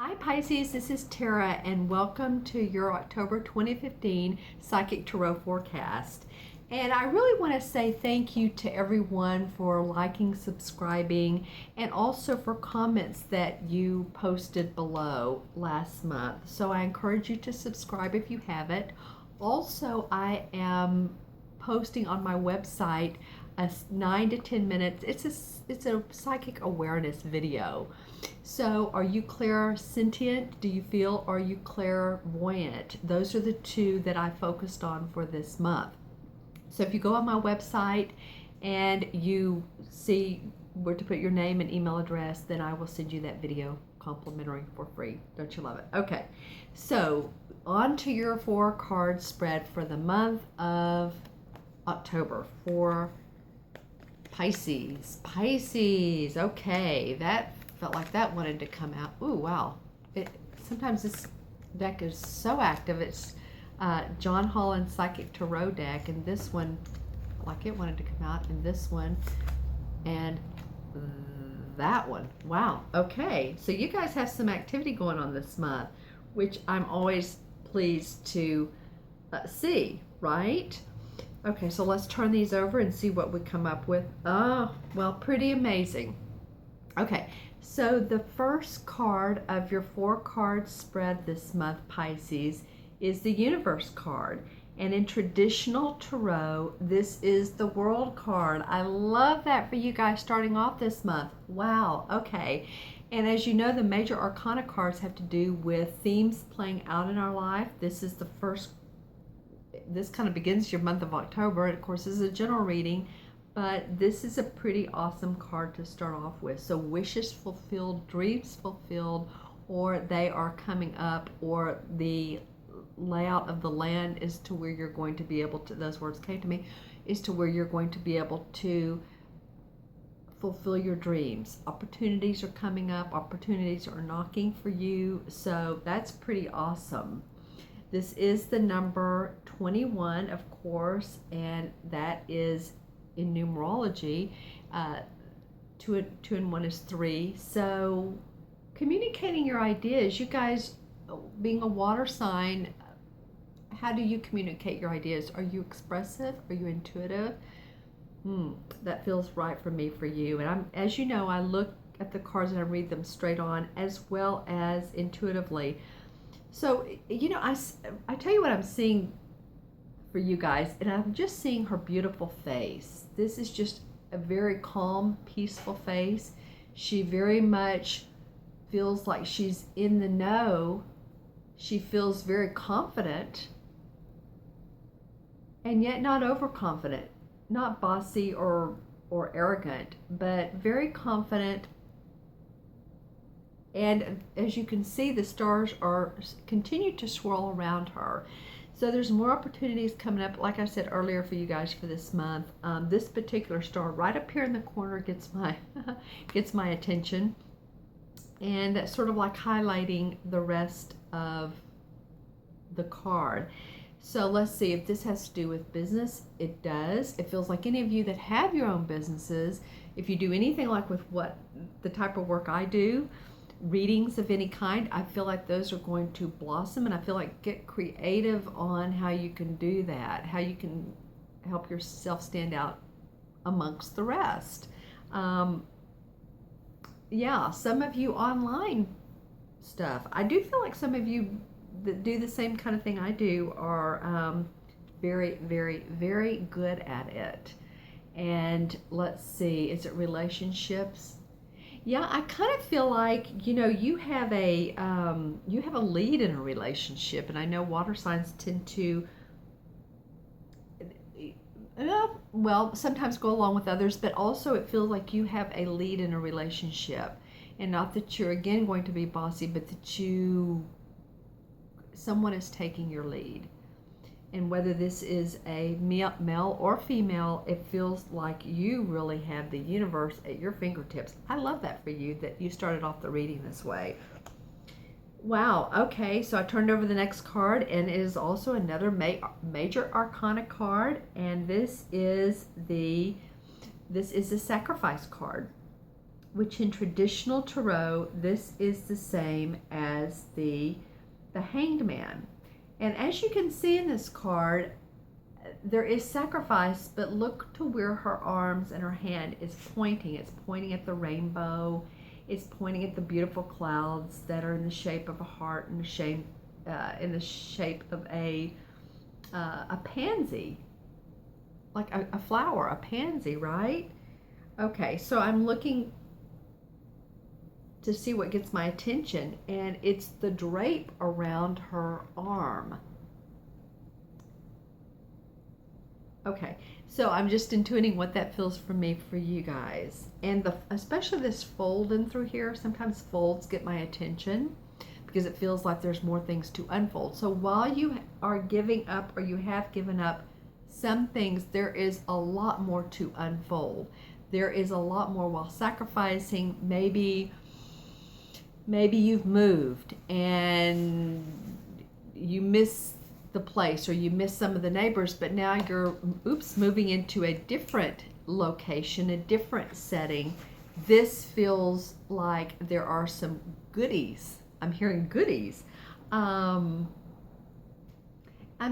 Hi Pisces, this is Tara and welcome to your October 2015 Psychic Tarot forecast. And I really want to say thank you to everyone for liking, subscribing, and also for comments that you posted below last month. So I encourage you to subscribe if you haven't. Also, I am posting on my website a 9 to 10 minutes. It's a psychic awareness video. So, are you clairsentient? Do you feel? Are you clairvoyant? Those are the two that I focused on for this month. So, if you go on my website and you see where to put your name and email address, then I will send you that video complimentary for free. Don't you love it? Okay, so on to your 4-card spread for the month of October for Pisces. Okay, that felt like that wanted to come out. Ooh, wow. Sometimes this deck is so active. It's John Holland's Psychic Tarot deck, and this one, like it wanted to come out, and this one, and that one. Wow. Okay, so you guys have some activity going on this month, which I'm always pleased to see, right? Okay, so let's turn these over and see what we come up with. Oh, well, pretty amazing. Okay, so the first card of your 4-card spread this month, Pisces, is the Universe card. And in traditional tarot, this is the World card. I love that for you guys starting off this month. Wow, okay. And as you know, the major arcana cards have to do with themes playing out in our life. This is the first. This kind of begins your month of October. And of course, this is a general reading, but this is a pretty awesome card to start off with. So wishes fulfilled, dreams fulfilled, or they are coming up, or the layout of the land is to where you're going to be able to, those words came to me, is to where you're going to be able to fulfill your dreams. Opportunities are coming up, opportunities are knocking for you. So that's pretty awesome. This is the number 21, of course, and that is in numerology. 2 and 1 is 3. So communicating your ideas, you guys, being a water sign, how do you communicate your ideas? Are you expressive? Are you intuitive? That feels right for me, for you. And as you know, I look at the cards and I read them straight on as well as intuitively. So, you know, I tell you what I'm seeing for you guys, and I'm just seeing her beautiful face. This is just a very calm, peaceful face. She very much feels like she's in the know. She feels very confident, and yet not overconfident, not bossy or arrogant, but very confident. And as you can see, the stars are continue to swirl around her. So there's more opportunities coming up, like I said earlier, for you guys for this month. This particular star right up here in the corner gets my gets my attention, and that's sort of like highlighting the rest of the card. So let's see if this has to do with business. It does. It feels like any of you that have your own businesses, if you do anything like with what the type of work I do, readings of any kind, I feel like those are going to blossom, and I feel like get creative on how you can do that, how you can help yourself stand out amongst the rest. Yeah, some of you online stuff. I do feel like some of you that do the same kind of thing I do are very, very, very good at it. And let's see, is it relationships? Yeah, I kind of feel like, you know, you have a lead in a relationship, and I know water signs tend to, well, sometimes go along with others, but also it feels like you have a lead in a relationship, and not that you're again going to be bossy, but that someone is taking your lead. And whether this is a male or female, it feels like you really have the universe at your fingertips. I love that for you, that you started off the reading this way. Wow, okay, so I turned over the next card, and it is also another major arcana card, and this is the Sacrifice card. which in traditional tarot, this is the same as the Hanged Man. And as you can see in this card, there is sacrifice, but look to where her arms and her hand is pointing. It's pointing at the rainbow. It's pointing at the beautiful clouds that are in the shape of a heart and in the shape of a pansy, like a flower, a pansy, right? Okay, so I'm looking to see what gets my attention, and it's the drape around her arm. Okay, so I'm just intuiting what that feels for me, for you guys. And especially this fold in through here, sometimes folds get my attention because it feels like there's more things to unfold. So while you are giving up, or you have given up some things, there is a lot more to unfold. There is a lot more while sacrificing. Maybe you've moved and you miss the place, or you miss some of the neighbors, but now you're moving into a different location, a different setting. This feels like there are some goodies. I'm hearing goodies. I'm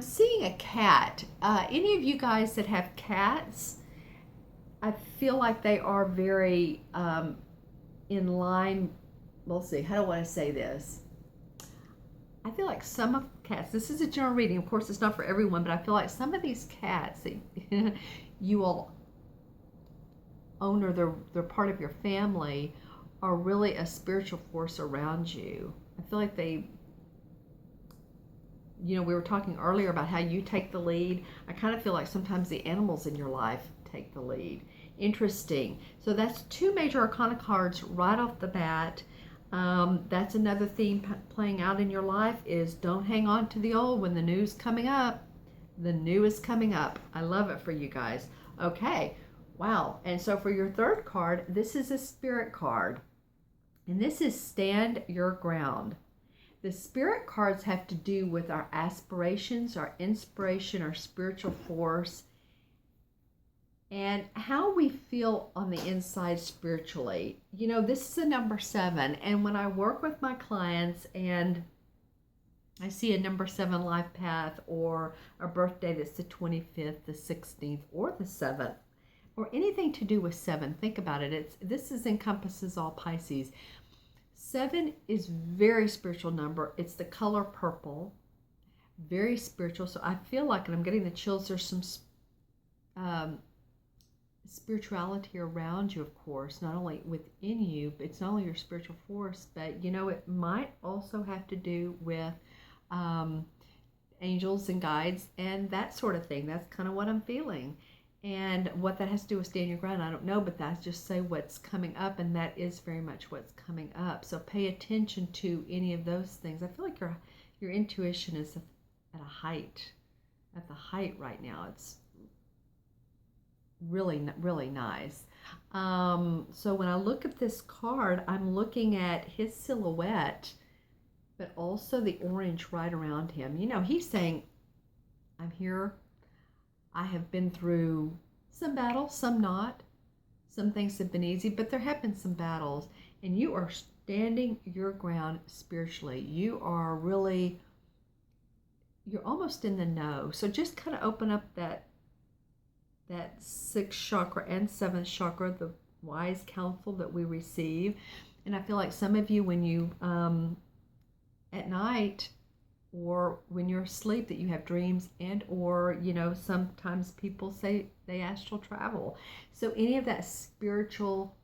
seeing a cat. Any of you guys that have cats, I feel like they are very in line. We'll see. How do I want to say this? I feel like some of cats, this is a general reading, of course it's not for everyone, but I feel like some of these cats that you will own, or they're part of your family, are really a spiritual force around you. I feel like they, we were talking earlier about how you take the lead. I kind of feel like sometimes the animals in your life take the lead. Interesting. So that's 2 major arcana cards right off the bat. That's another theme playing out in your life, is don't hang on to the old when the new's coming up. The new is coming up. I love it for you guys. Okay. Wow. And so for your 3rd card, this is a spirit card. And this is stand your ground. The spirit cards have to do with our aspirations, our inspiration, our spiritual force, and how we feel on the inside spiritually. This is a number 7, and when I work with my clients and I see a number 7 life path, or a birthday that's the 25th, the 16th, or the 7th, or anything to do with 7, think about it. This encompasses all Pisces. 7 is very spiritual number. It's the color purple, very spiritual. So I feel like, and I'm getting the chills, there's some spirituality around you, of course, not only within you, but it's not only your spiritual force, but it might also have to do with angels and guides and that sort of thing. That's kind of what I'm feeling. And what that has to do with stand your ground, I don't know, but that's just say what's coming up, and that is very much what's coming up. So pay attention to any of those things. I feel like your intuition is at the height right now. It's really, really nice. So when I look at this card, I'm looking at his silhouette, but also the orange right around him. He's saying, I'm here. I have been through some battles, some not. Some things have been easy, but there have been some battles, and you are standing your ground spiritually. You're almost in the know. So just kind of open up that 6th chakra and 7th chakra, the wise counsel that we receive. And I feel like some of you, when you at night, or when you're asleep, that you have dreams, and or sometimes people say they astral travel. So any of that spiritual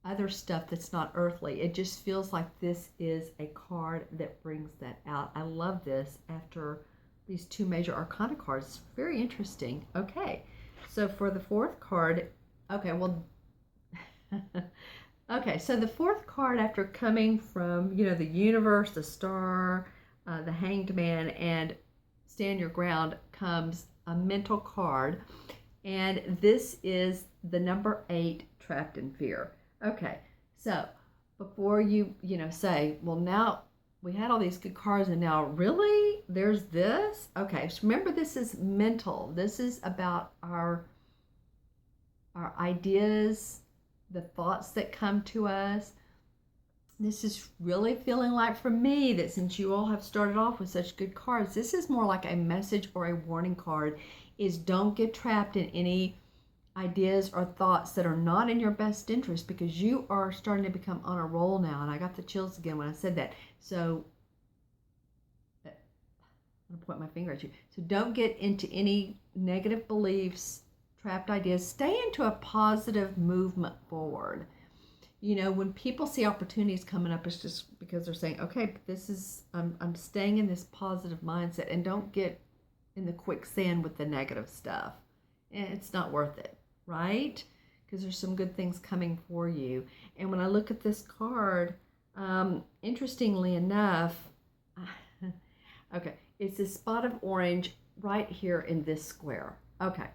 other stuff that's not earthly, it just feels like this is a card that brings that out. I love this after these 2 major arcana cards. It's very interesting. Okay, so for the 4th card, okay, so the 4th card, after coming from, the universe, the star, the Hanged Man, and stand your ground, comes a mental card. And this is the number 8, trapped in fear. Okay, so before you, say, well, now we had all these good cards, and now really there's this. Okay, so remember, this is mental. This is about our ideas, the thoughts that come to us. This is really feeling like, for me, that since you all have started off with such good cards, this is more like a message or a warning card, is don't get trapped in any ideas or thoughts that are not in your best interest, because you are starting to become on a roll now. And I got the chills again when I said that. So I'm going to point my finger at you. So don't get into any negative beliefs, trapped ideas. Stay into a positive movement forward. You know, when people see opportunities coming up, it's just because they're saying, okay, this is, I'm staying in this positive mindset, and don't get in the quicksand with the negative stuff. And it's not worth it, right? Because there's some good things coming for you. And when I look at this card, interestingly enough, okay, it's this spot of orange right here in this square. Okay,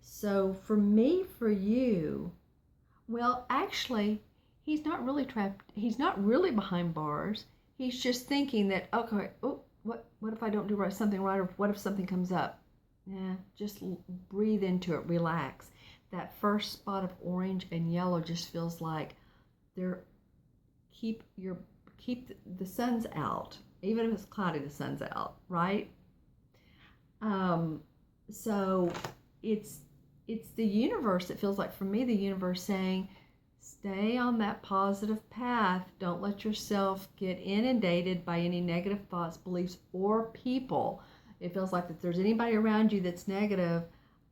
so for me, for you, well, actually, he's not really trapped. He's not really behind bars. He's just thinking that, okay, oh, what if I don't do something right, or what if something comes up? Yeah, just breathe into it, relax. That first spot of orange and yellow just feels like they're keep the sun's out. Even if it's cloudy, the sun's out, right? So it's the universe. It feels like, for me, the universe saying, stay on that positive path. Don't let yourself get inundated by any negative thoughts, beliefs, or people. It feels like if there's anybody around you that's negative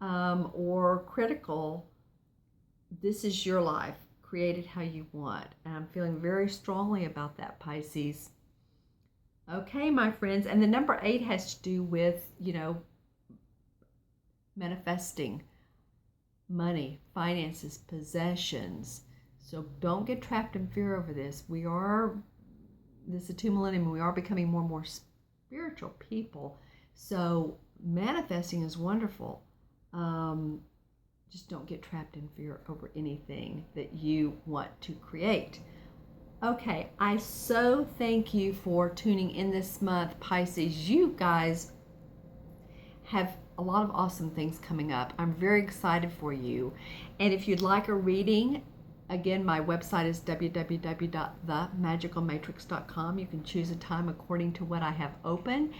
or critical, this is your life. Create it how you want. And I'm feeling very strongly about that, Pisces. Okay, my friends. And the number 8 has to do with, manifesting money, finances, possessions. So don't get trapped in fear over this. This is a 2 millennium, we are becoming more and more spiritual people. So manifesting is wonderful. Just don't get trapped in fear over anything that you want to create. Okay, I so thank you for tuning in this month, Pisces. You guys have a lot of awesome things coming up. I'm very excited for you. And if you'd like a reading, again, my website is www.themagicalmatrix.com. You can choose a time according to what I have open.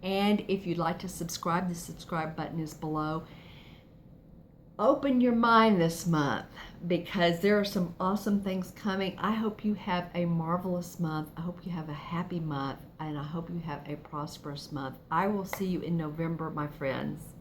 And if you'd like to subscribe, the subscribe button is below. Open your mind this month, because there are some awesome things coming. I hope you have a marvelous month. I hope you have a happy month, and I hope you have a prosperous month. I will see you in November, my friends.